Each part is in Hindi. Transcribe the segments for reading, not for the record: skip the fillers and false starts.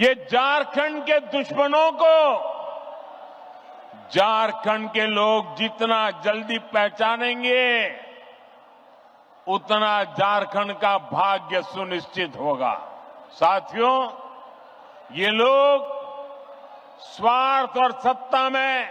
ये झारखंड के दुश्मनों को झारखंड के लोग जितना जल्दी पहचानेंगे उतना झारखंड का भाग्य सुनिश्चित होगा। साथियों, ये लोग स्वार्थ और सत्ता में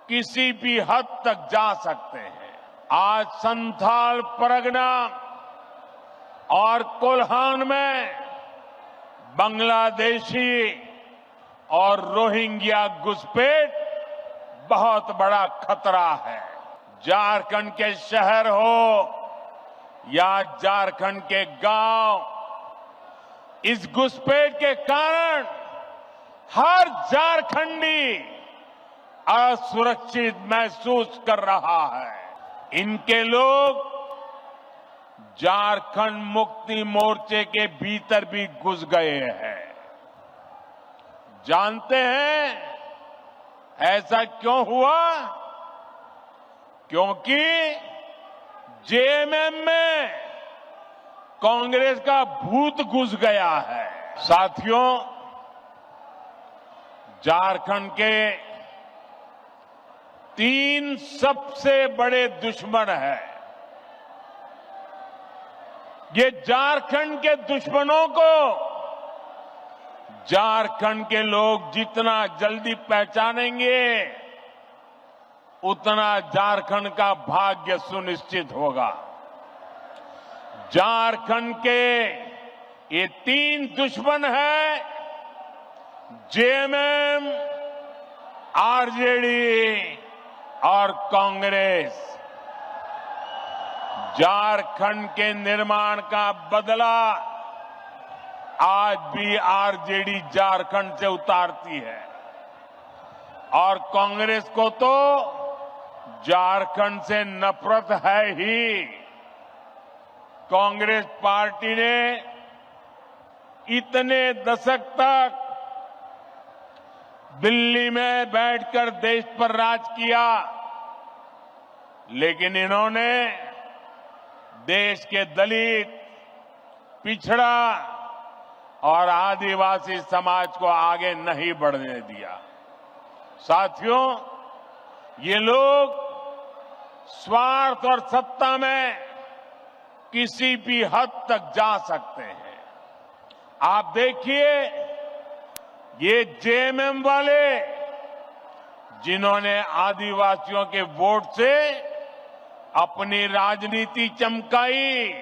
किसी भी हद तक जा सकते हैं। आज संथाल परगना और कोल्हान में बांग्लादेशी और रोहिंग्या घुसपैठ बहुत बड़ा खतरा है। झारखंड के शहर हो या झारखंड के गांव, इस घुसपैठ के कारण हर झारखंडी असुरक्षित महसूस कर रहा है। इनके लोग झारखंड मुक्ति मोर्चे के भीतर भी घुस गए हैं। जानते हैं ऐसा क्यों हुआ? क्योंकि जेएमएम में कांग्रेस का भूत घुस गया है। साथियों, झारखंड के 3 सबसे बड़े दुश्मन हैं। ये झारखंड के दुश्मनों को झारखंड के लोग जितना जल्दी पहचानेंगे उतना झारखंड का भाग्य सुनिश्चित होगा। झारखंड के ये 3 दुश्मन हैं, जेएमएम, आरजेडी और कांग्रेस। झारखंड के निर्माण का बदला आज भी आरजेडी झारखंड से उतारती है और कांग्रेस को तो झारखंड से नफरत है ही। कांग्रेस पार्टी ने इतने दशक तक दिल्ली में बैठकर देश पर राज किया, लेकिन इन्होंने देश के दलित, पिछड़ा और आदिवासी समाज को आगे नहीं बढ़ने दिया। साथियों, ये लोग स्वार्थ और सत्ता में किसी भी हद तक जा सकते हैं। आप देखिए, ये जेएमएम वाले जिन्होंने आदिवासियों के वोट से अपनी राजनीति चमकाई,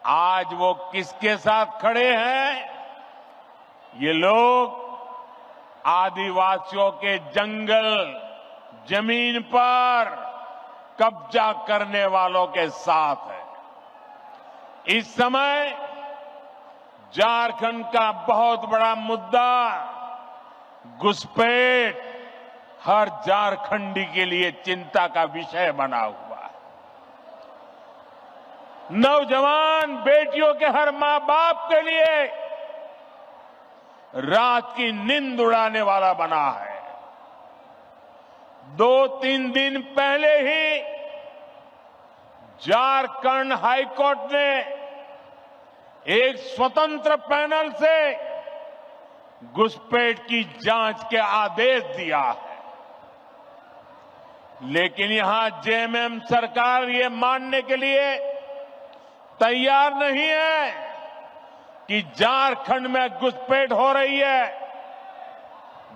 आज वो किसके साथ खड़े हैं? ये लोग आदिवासियों के जंगल, जमीन पर कब्जा करने वालों के साथ है। इस समय झारखंड का बहुत बड़ा मुद्दा घुसपैठ हर झारखंडी के लिए चिंता का विषय बना हुआ है। नौजवान बेटियों के हर मां बाप के लिए रात की नींद उड़ाने वाला बना है। 2-3 दिन पहले ही झारखंड हाईकोर्ट ने एक स्वतंत्र पैनल से घुसपैठ की जांच के आदेश दिया है, लेकिन यहां जेएमएम सरकार ये मानने के लिए तैयार नहीं है कि झारखंड में घुसपैठ हो रही है।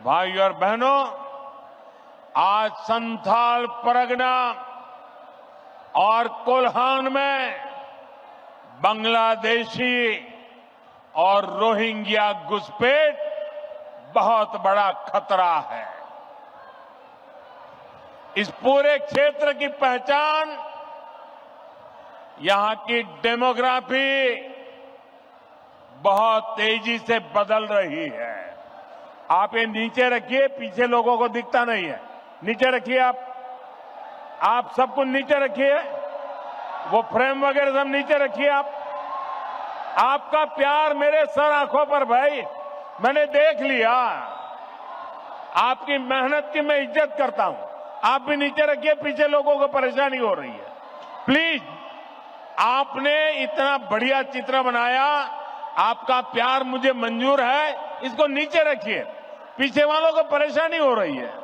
भाइयों और बहनों, आज संथाल परगना और कोल्हान में बांग्लादेशी और रोहिंग्या घुसपैठ बहुत बड़ा खतरा है। इस पूरे क्षेत्र की पहचान, यहां की डेमोग्राफी बहुत तेजी से बदल रही है। आप ये नीचे रखिए, पीछे लोगों को दिखता नहीं है। नीचे रखिए, आप सब कुछ नीचे रखिए, वो फ्रेम वगैरह सब नीचे रखिए। आपका प्यार मेरे सर आंखों पर भाई, मैंने देख लिया। आपकी मेहनत की मैं इज्जत करता हूं। आप भी नीचे रखिए, पीछे लोगों को परेशानी हो रही है। प्लीज, आपने इतना बढ़िया चित्र बनाया, आपका प्यार मुझे मंजूर है, इसको नीचे रखिए। पीछे वालों को परेशानी हो रही है।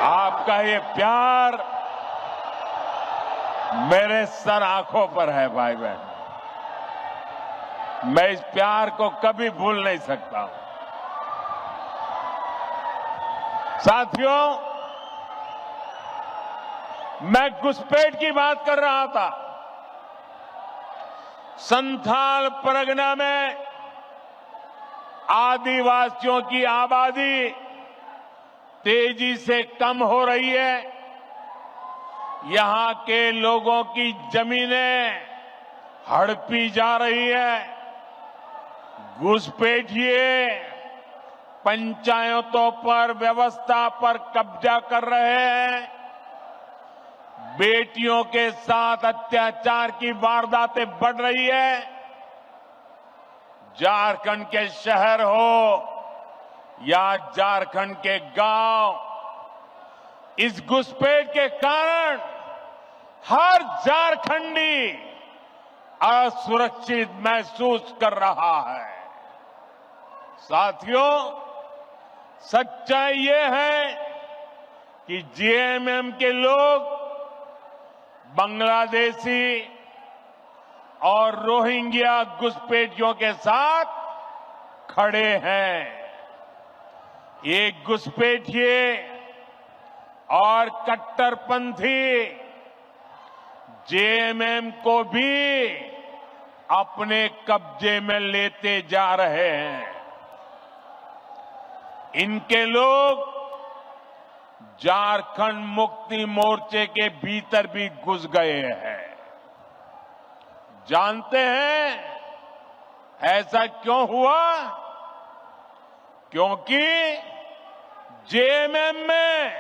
आपका ये प्यार मेरे सर आंखों पर है भाई बहन। मैं इस प्यार को कभी भूल नहीं सकता। साथियों, मैं घुसपैठ की बात कर रहा था। संथाल परगना में आदिवासियों की आबादी तेजी से कम हो रही है। यहां के लोगों की जमीनें हड़पी जा रही है। घुसपैठिए पंचायतों पर, व्यवस्था पर कब्जा कर रहे हैं। बेटियों के साथ अत्याचार की वारदातें बढ़ रही है। झारखंड के शहर हो या झारखंड के गांव, इस घुसपैठ के कारण हर झारखंडी असुरक्षित महसूस कर रहा है। साथियों, सच्चाई ये है कि जेएमएम के लोग बांग्लादेशी और रोहिंग्या घुसपैठियों के साथ खड़े हैं। ये घुसपैठिए और कट्टरपंथी जेएमएम को भी अपने कब्जे में लेते जा रहे हैं। इनके लोग झारखंड मुक्ति मोर्चे के भीतर भी घुस गए हैं। जानते हैं ऐसा क्यों हुआ? क्योंकि जेएमएम में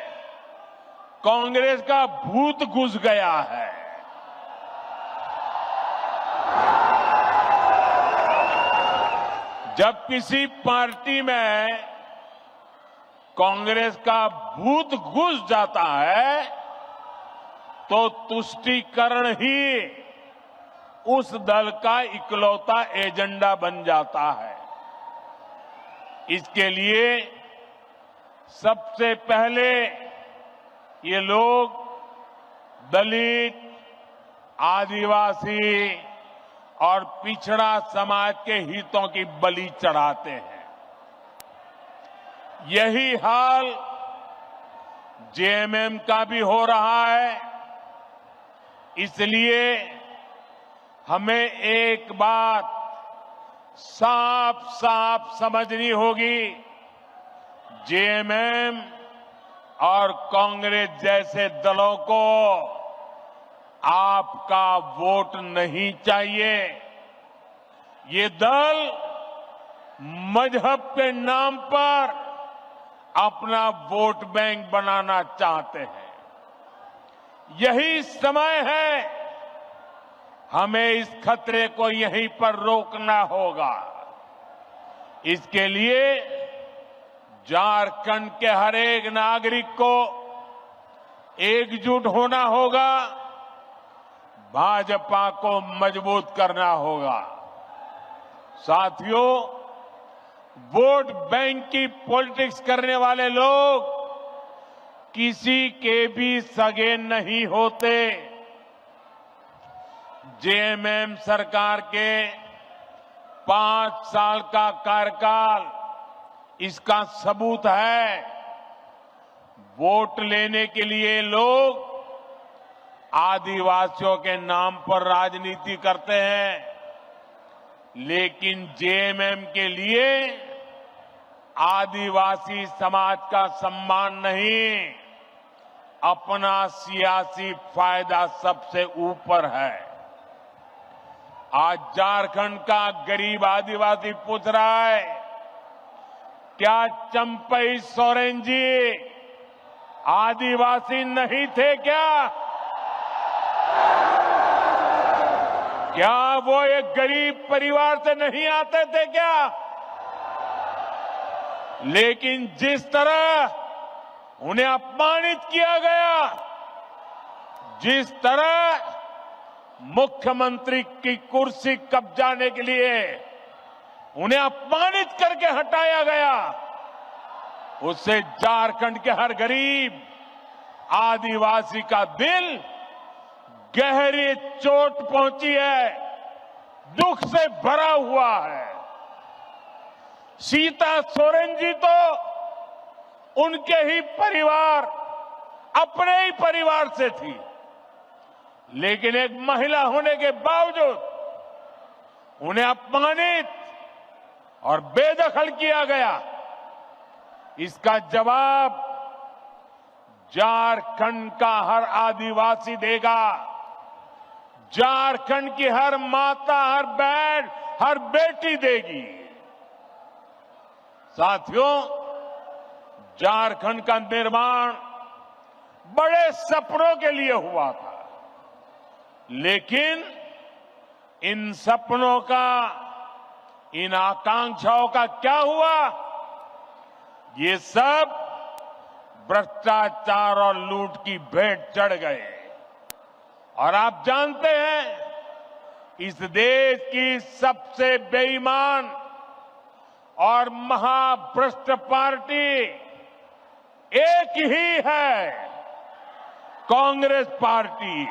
कांग्रेस का भूत घुस गया है। जब किसी पार्टी में कांग्रेस का भूत घुस जाता है तो तुष्टीकरण ही उस दल का इकलौता एजेंडा बन जाता है। इसके लिए सबसे पहले ये लोग दलित, आदिवासी और पिछड़ा समाज के हितों की बलि चढ़ाते हैं। यही हाल जेएमएम का भी हो रहा है। इसलिए हमें एक बात साफ साफ समझनी होगी, जेएमएम और कांग्रेस जैसे दलों को आपका वोट नहीं चाहिए। ये दल मजहब के नाम पर अपना वोट बैंक बनाना चाहते हैं। यही समय है, हमें इस खतरे को यहीं पर रोकना होगा। इसके लिए झारखंड के हर एक नागरिक को एकजुट होना होगा, भाजपा को मजबूत करना होगा। साथियों, वोट बैंक की पॉलिटिक्स करने वाले लोग किसी के भी सगे नहीं होते। जेएमएम सरकार के 5 साल का कार्यकाल इसका सबूत है। वोट लेने के लिए लोग आदिवासियों के नाम पर राजनीति करते हैं, लेकिन जेएमएम के लिए आदिवासी समाज का सम्मान नहीं, अपना सियासी फायदा सबसे ऊपर है। आज झारखंड का गरीब आदिवासी पूछ रहा है, क्या चंपई सोरेन जी आदिवासी नहीं थे क्या? क्या वो एक गरीब परिवार से नहीं आते थे क्या? लेकिन जिस तरह उन्हें अपमानित किया गया, जिस तरह मुख्यमंत्री की कुर्सी कब्जाने के लिए उन्हें अपमानित करके हटाया गया, उससे झारखंड के हर गरीब आदिवासी का दिल गहरी चोट पहुंची है, दुख से भरा हुआ है। सीता सोरेन जी तो उनके ही परिवार, अपने ही परिवार से थी, लेकिन एक महिला होने के बावजूद उन्हें अपमानित और बेदखल किया गया। इसका जवाब झारखंड का हर आदिवासी देगा। झारखंड की हर माता, हर बहन, हर बेटी देगी। साथियों, झारखंड का निर्माण बड़े सपनों के लिए हुआ था, लेकिन इन सपनों का, इन आकांक्षाओं का क्या हुआ? ये सब भ्रष्टाचार और लूट की भेंट चढ़ गए। और आप जानते हैं, इस देश की सबसे बेईमान और महाभ्रष्ट पार्टी एक ही है, कांग्रेस पार्टी।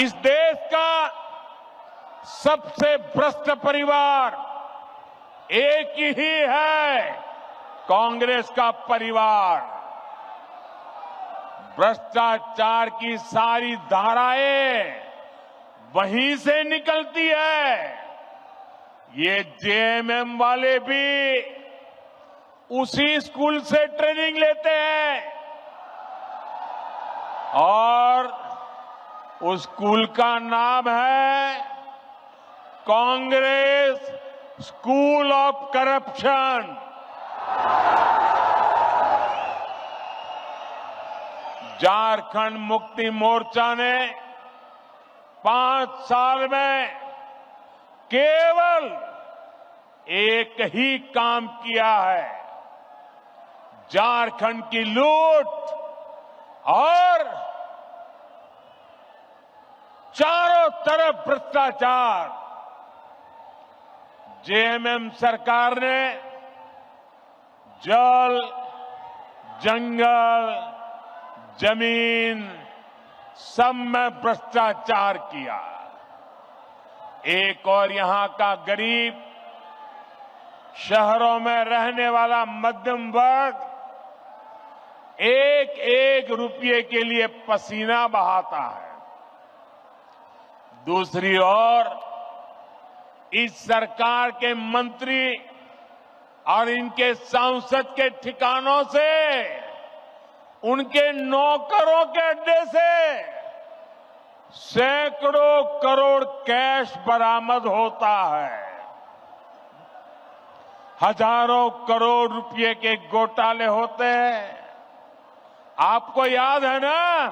इस देश का सबसे भ्रष्ट परिवार एक ही है, कांग्रेस का परिवार। भ्रष्टाचार की सारी धाराएं वहीं से निकलती है। ये जेएमएम वाले भी उसी स्कूल से ट्रेनिंग लेते हैं और उस स्कूल का नाम है Congress school of corruption. Jharkhand Mukti Morcha ने 5 साल में केवल एक ही काम किया है, झारखंड की लूट और चारों तरफ भ्रष्टाचार। जेएमएम सरकार ने जल, जंगल, जमीन सब में भ्रष्टाचार किया। एक और यहां का गरीब, शहरों में रहने वाला मध्यम वर्ग एक एक रुपये के लिए पसीना बहाता है। दूसरी ओर इस सरकार के मंत्री और इनके सांसद के ठिकानों से, उनके नौकरों के अड्डे से सैकड़ों करोड़ कैश बरामद होता है। हजारों करोड़ रुपए के घोटाले होते हैं। आपको याद है ना,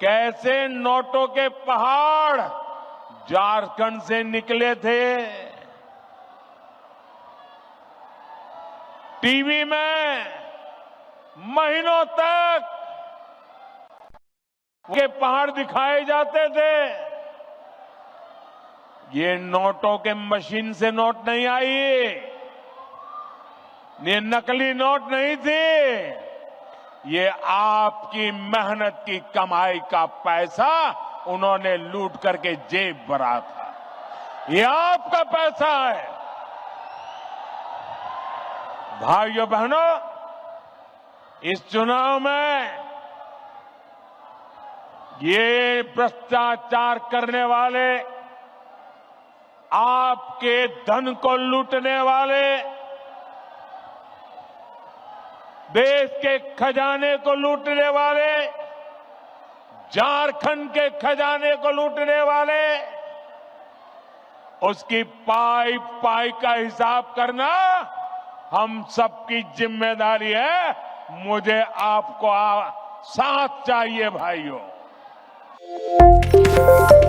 कैसे नोटों के पहाड़ झारखंड से निकले थे। टीवी में महीनों तक के पहाड़ दिखाए जाते थे। ये नोटों के मशीन से नोट नहीं आई, ये नकली नोट नहीं थी, ये आपकी मेहनत की कमाई का पैसा उन्होंने लूट करके जेब भरा था। ये आपका पैसा है। भाइयों बहनों, इस चुनाव में ये भ्रष्टाचार करने वाले, आपके धन को लूटने वाले, देश के खजाने को लूटने वाले, झारखंड के खजाने को लूटने वाले, उसकी पाई पाई का हिसाब करना हम सबकी जिम्मेदारी है। मुझे आपको साथ चाहिए भाइयों। है।